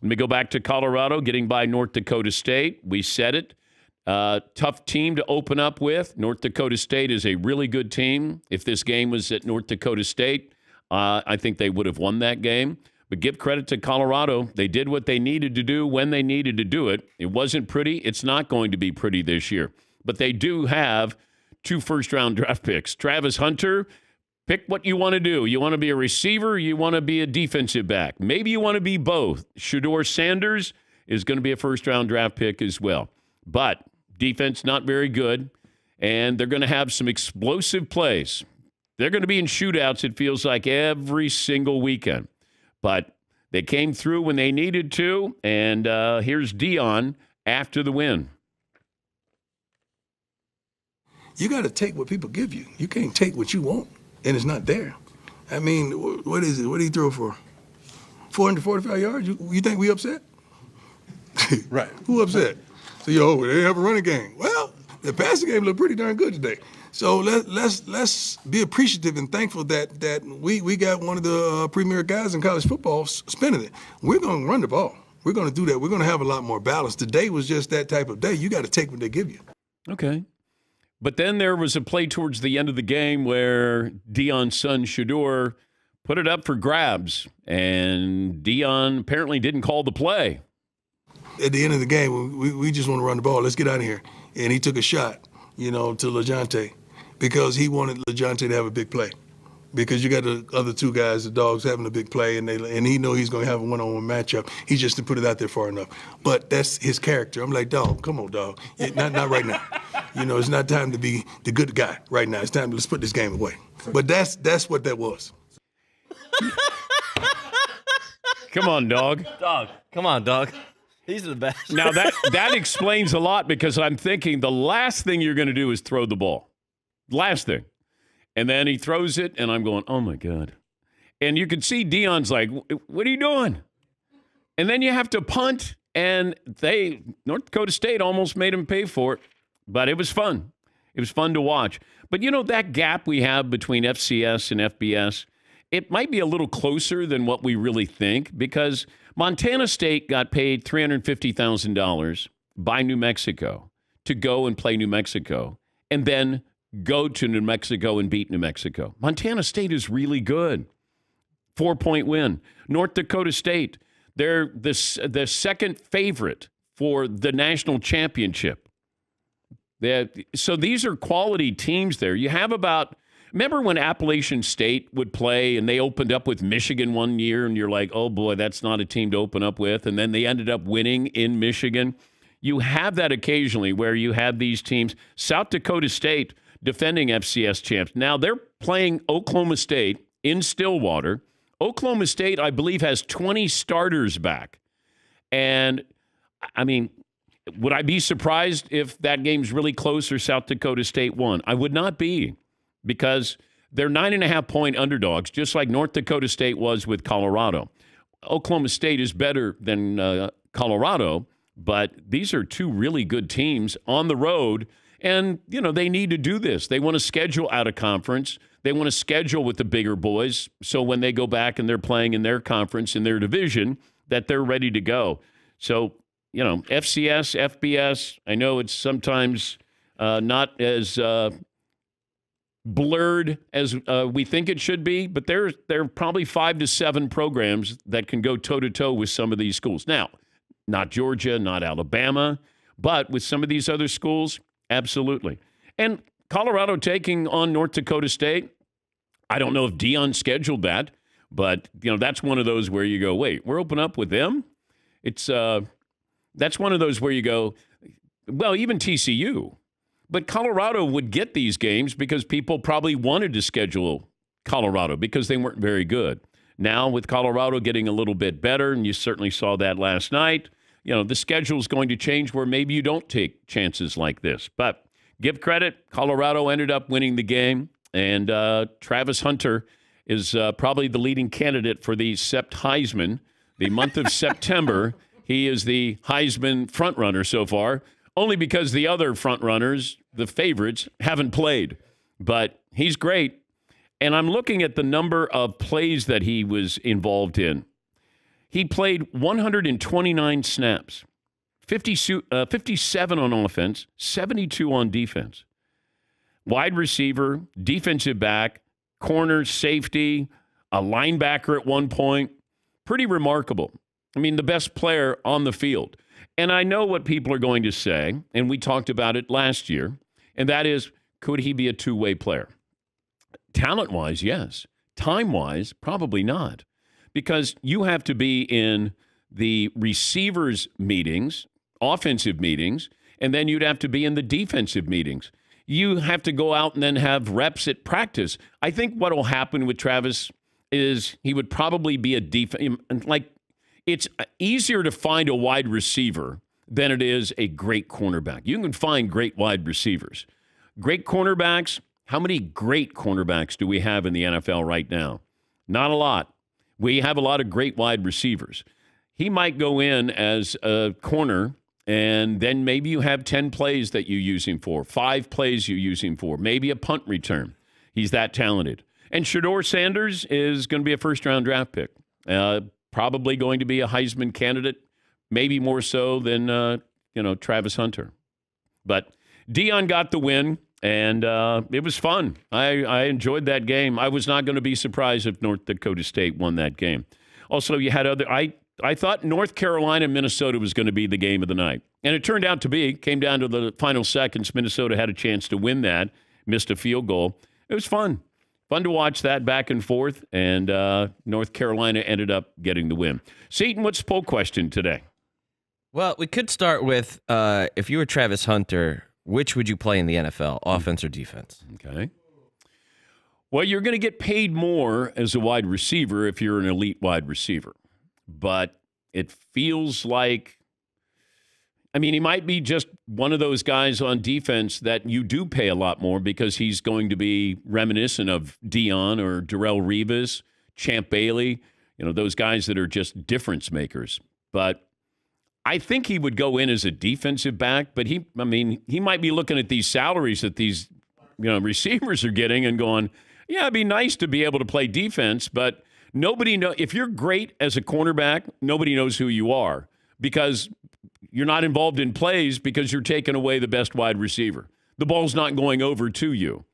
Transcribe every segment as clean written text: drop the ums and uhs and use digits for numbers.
Let me go back to Colorado, getting by North Dakota State. We said it. Tough team to open up with. North Dakota State is a really good team. If this game was at North Dakota State, I think they would have won that game. But give credit to Colorado. They did what they needed to do when they needed to do it. It wasn't pretty. It's not going to be pretty this year. But they do have 2 first-round draft picks. Travis Hunter, pick what you want to do. You want to be a receiver, you want to be a defensive back. Maybe you want to be both. Shedeur Sanders is going to be a first-round draft pick as well. But defense not very good, and they're going to have some explosive plays. They're going to be in shootouts, it feels like, every single weekend. But they came through when they needed to, and here's Deion after the win. You got to take what people give you. You can't take what you want, and it's not there. I mean, what is it? What did he throw for? 445 yards? You think we upset? Right. Who upset? So, they didn't have a running game. Well, the passing game looked pretty darn good today. So let's be appreciative and thankful that we got one of the premier guys in college football spinning it. We're going to run the ball. We're going to do that. We're going to have a lot more balance. Today was just that type of day. You got to take what they give you. Okay. But then there was a play towards the end of the game where Deion's son, Shedeur, put it up for grabs, and Deion apparently didn't call the play. At the end of the game, we just want to run the ball. Let's get out of here. And he took a shot, to LaJohntay, because he wanted LaJohntay to have a big play. Because you got the other 2 guys, the dogs, having a big play, and he know he's going to have a one-on-one matchup. He just didn't put it out there far enough. But that's his character. I'm like, dog, come on, dog. Not right now. It's not time to be the good guy right now. It's time to let's put this game away. But that's what that was. Come on, dog. Dog. Come on, dog. These are the best. Now, that explains a lot, because I'm thinking the last thing you're going to do is throw the ball. Last thing. And then he throws it, and I'm going, oh, my God. And you can see Deion's like, what are you doing? And then you have to punt, and North Dakota State almost made him pay for it. But it was fun. It was fun to watch. But, that gap we have between FCS and FBS, it might be a little closer than what we really think, because Montana State got paid $350,000 by New Mexico to go and play New Mexico and then go to New Mexico and beat New Mexico. Montana State is really good. 4-point win. North Dakota State, they're the second favorite for the national championship. So these are quality teams there. You have remember when Appalachian State would play and they opened up with Michigan one year and you're like, oh boy, that's not a team to open up with. And then they ended up winning in Michigan. You have that occasionally where you have these teams. South Dakota State, defending FCS champs. Now they're playing Oklahoma State in Stillwater. Oklahoma State, I believe, has 20 starters back. And, I mean, would I be surprised if that game's really close or South Dakota State won? I would not be, because they're 9.5-point underdogs, just like North Dakota State was with Colorado. Oklahoma State is better than Colorado, but these are 2 really good teams on the road. And, they need to do this. They want to schedule out of conference. They want to schedule with the bigger boys, so when they go back and they're playing in their conference, in their division, that they're ready to go. So, FCS, FBS, I know it's sometimes not as blurred as we think it should be, but there are probably 5 to 7 programs that can go toe-to-toe with some of these schools. Now, not Georgia, not Alabama, but with some of these other schools, absolutely. And Colorado taking on North Dakota State, I don't know if Deion scheduled that, but, that's one of those where you go, wait, we're open up with them? That's one of those where you go, well, even TCU. But Colorado would get these games because people probably wanted to schedule Colorado because they weren't very good. Now, with Colorado getting a little bit better, and you certainly saw that last night, the schedule is going to change where maybe you don't take chances like this. But give credit, Colorado ended up winning the game, and Travis Hunter is probably the leading candidate for the Heisman. The month of September, he is the Heisman frontrunner so far, only because the other frontrunners, the favorites, haven't played. But he's great. And I'm looking at the number of plays that he was involved in. He played 129 snaps, 57 on offense, 72 on defense. Wide receiver, defensive back, corner, safety, a linebacker at one point. Pretty remarkable. I mean, the best player on the field. And I know what people are going to say, and we talked about it last year, and that is, could he be a two-way player? Talent-wise, yes. Time-wise, probably not. Because you have to be in the receivers' meetings, offensive meetings, and then you'd have to be in the defensive meetings. You have to go out and then have reps at practice. I think what will happen with Travis is he would probably be a defense. Like, it's easier to find a wide receiver than it is a great cornerback. You can find great wide receivers. Great cornerbacks, how many great cornerbacks do we have in the NFL right now? Not a lot. We have a lot of great wide receivers. He might go in as a corner, and then maybe you have 10 plays that you use him for, 5 plays you use him for, maybe a punt return. He's that talented. And Shedeur Sanders is going to be a first-round draft pick. Probably going to be a Heisman candidate, maybe more so than, Travis Hunter. But Deion got the win, and it was fun. I enjoyed that game. I was not going to be surprised if North Dakota State won that game. Also, you had other I thought North Carolina, Minnesota was going to be the game of the night. And it turned out to be. Came down to the final seconds. Minnesota had a chance to win that. Missed a field goal. It was fun. Fun to watch that back and forth. And North Carolina ended up getting the win. Seton, what's the poll question today? Well, we could start with, if you were Travis Hunter, which would you play in the NFL, offense or defense? Okay. Well, you're going to get paid more as a wide receiver if you're an elite wide receiver. But it feels like, he might be just one of those guys on defense that you do pay a lot more because he's going to be reminiscent of Deion or Darrelle Revis, Champ Bailey, those guys that are just difference makers. But I think he would go in as a defensive back, but he might be looking at these salaries that these, receivers are getting and going, yeah, it'd be nice to be able to play defense, but nobody knows. If you're great as a cornerback, nobody knows who you are because you're not involved in plays because you're taking away the best wide receiver. The ball's not going over to you.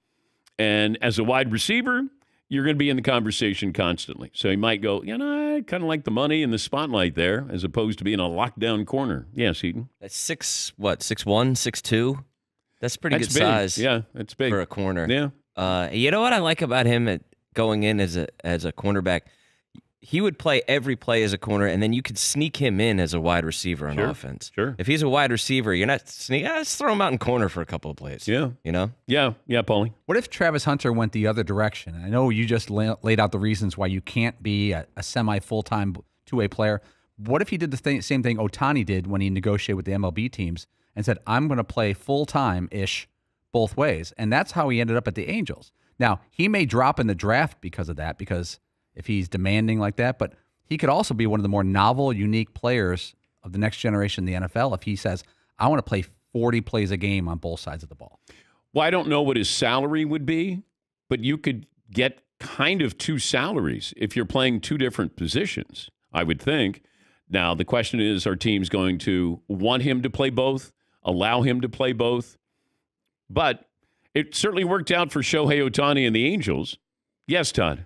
And as a wide receiver, you're going to be in the conversation constantly. So he might go, I kind of like the money and the spotlight there as opposed to being a lockdown corner. Yes, Eaton. That's 6'1", 6'2"? That's pretty good big. size. Yeah, that's big. For a corner. Yeah. You know what I like about him going in as a cornerback? He would play every play as a corner, and then you could sneak him in as a wide receiver on offense. Sure. If he's a wide receiver, you're not sneak. Just throw him out in corner for a couple of plays. Yeah. Yeah, Paulie. What if Travis Hunter went the other direction? I know you just laid out the reasons why you can't be a semi-full-time two-way player. What if he did the same thing Ohtani did when he negotiated with the MLB teams and said, I'm going to play full-time-ish both ways? And that's how he ended up at the Angels. Now, he may drop in the draft because of that, because if he's demanding like that, but he could also be one of the more novel, unique players of the next generation in the NFL if he says, I want to play 40 plays a game on both sides of the ball. Well, I don't know what his salary would be, but you could get kind of 2 salaries if you're playing 2 different positions, I would think. Now, the question is, are teams going to want him to play both, allow him to play both? But it certainly worked out for Shohei Ohtani and the Angels. Yes, Todd.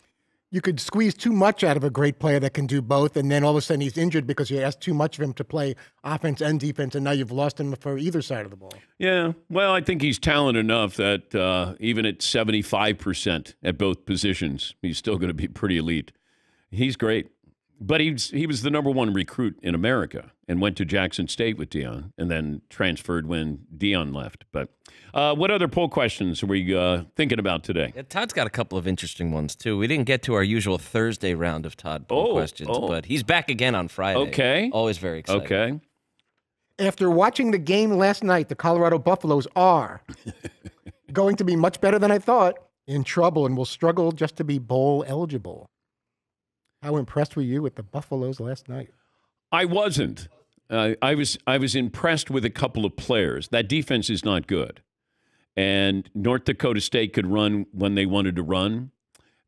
You could squeeze too much out of a great player that can do both, and then all of a sudden he's injured because you asked too much of him to play offense and defense, and now you've lost him for either side of the ball. Yeah, well, I think he's talented enough that even at 75% at both positions, he's still going to be pretty elite. He's great. But he was the #1 recruit in America and went to Jackson State with Deion and then transferred when Deion left. But what other poll questions are we thinking about today? Yeah, Todd's got a couple of interesting ones, too. We didn't get to our usual Thursday round of Todd poll questions, but he's back again on Friday. Okay. Always very exciting. Okay. After watching the game last night, the Colorado Buffaloes are going to be much better than I thought, in trouble, and will struggle just to be bowl eligible. How impressed were you with the Buffaloes last night? I wasn't. I was impressed with a couple of players. That defense is not good. And North Dakota State could run when they wanted to run.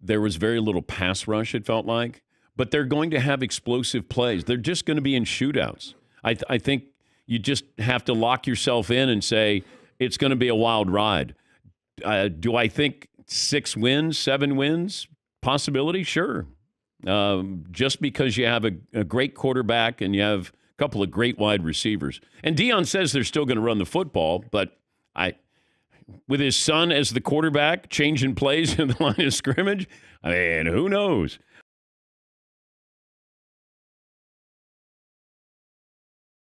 There was very little pass rush, it felt like. but they're going to have explosive plays. They're just going to be in shootouts. I think you just have to lock yourself in and say it's going to be a wild ride. Do I think 6 wins, 7 wins? Possibility? Sure. Just because you have a great quarterback and you have a couple of great wide receivers. And Deion says they're still going to run the football, but with his son as the quarterback, changing plays in the line of scrimmage, I mean, who knows?